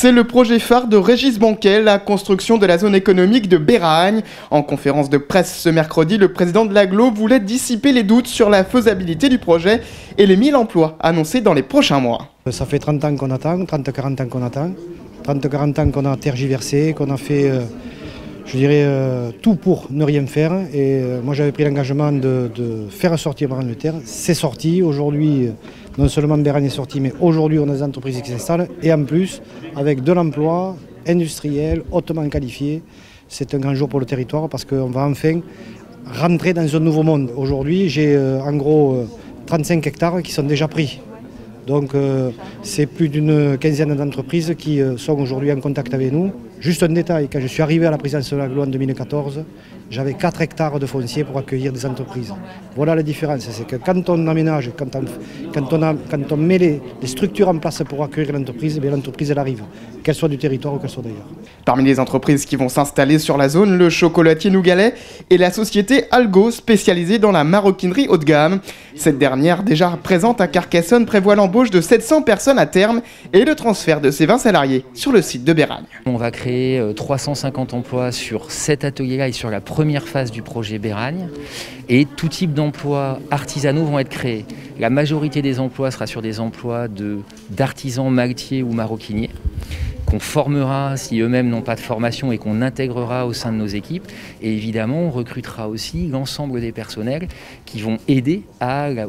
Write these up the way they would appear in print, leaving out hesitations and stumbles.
C'est le projet phare de Régis Banquet, la construction de la zone économique de Béragne. En conférence de presse ce mercredi, le président de l'agglo voulait dissiper les doutes sur la faisabilité du projet et les 1000 emplois annoncés dans les prochains mois. Ça fait 30 ans qu'on attend, 30-40 ans qu'on attend, 30-40 ans qu'on a tergiversé, qu'on a fait, tout pour ne rien faire. Et moi j'avais pris l'engagement de faire sortir Béragne de terre. C'est sorti. Aujourd'hui, non seulement Béragne est sorti, mais aujourd'hui on a des entreprises qui s'installent. Et en plus, avec de l'emploi industriel, hautement qualifié. C'est un grand jour pour le territoire parce qu'on va enfin rentrer dans un nouveau monde. Aujourd'hui, j'ai en gros 35 hectares qui sont déjà pris. Donc c'est plus d'une quinzaine d'entreprises qui sont aujourd'hui en contact avec nous. Juste un détail, quand je suis arrivé à la présidence de l'agglo en 2014, j'avais 4 hectares de foncier pour accueillir des entreprises. Voilà la différence, c'est que quand on aménage, quand on met les structures en place pour accueillir l'entreprise, l'entreprise elle arrive, qu'elle soit du territoire ou qu'elle soit d'ailleurs. Parmi les entreprises qui vont s'installer sur la zone, le chocolatier Nougalet et la société Algo, spécialisée dans la maroquinerie haut de gamme. Cette dernière, déjà présente à Carcassonne, prévoit l'embauche de 700 personnes à terme et le transfert de ses 20 salariés sur le site de Béragne. On va créer 350 emplois sur cet atelier-là et sur la première phase du projet Béragne. Et tout type d'emplois artisanaux vont être créés. La majorité des emplois sera sur des emplois d'artisans maltiers ou maroquiniers, qu'on formera si eux-mêmes n'ont pas de formation et qu'on intégrera au sein de nos équipes. Et évidemment, on recrutera aussi l'ensemble des personnels qui vont aider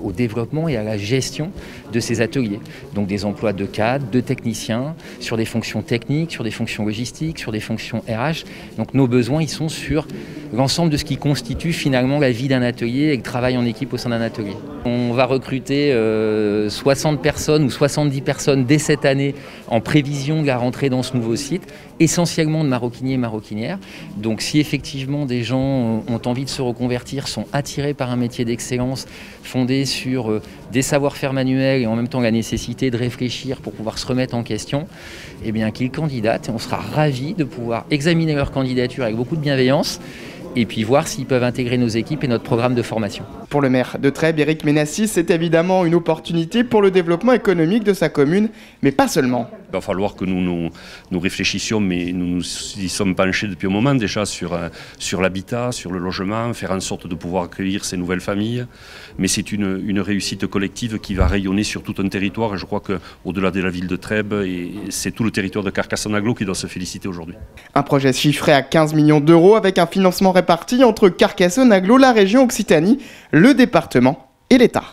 au développement et à la gestion de ces ateliers. Donc des emplois de cadres, de techniciens, sur des fonctions techniques, sur des fonctions logistiques, sur des fonctions RH. Donc nos besoins, ils sont sur l'ensemble de ce qui constitue finalement la vie d'un atelier et le travail en équipe au sein d'un atelier. On va recruter 60 personnes ou 70 personnes dès cette année en prévision de la rentrée dans ce nouveau site, essentiellement de maroquiniers et maroquinières. Donc si effectivement des gens ont envie de se reconvertir, sont attirés par un métier d'excellence fondé sur des savoir-faire manuels et en même temps la nécessité de réfléchir pour pouvoir se remettre en question, eh bien qu'ils candidatent et on sera ravis de pouvoir examiner leur candidature avec beaucoup de bienveillance et puis voir s'ils peuvent intégrer nos équipes et notre programme de formation. Pour le maire de Trèbes, Éric Ménassis, c'est évidemment une opportunité pour le développement économique de sa commune, mais pas seulement. Il va falloir que nous réfléchissions, mais nous nous y sommes penchés depuis un moment déjà sur l'habitat, sur le logement, faire en sorte de pouvoir accueillir ces nouvelles familles. Mais c'est une réussite collective qui va rayonner sur tout un territoire et je crois qu'au-delà de la ville de Trèbes, c'est tout le territoire de Carcassonne-Agglo qui doit se féliciter aujourd'hui. Un projet chiffré à 15 millions d'euros avec un financement réparti entre Carcassonne-Agglo, la région Occitanie, le département et l'État.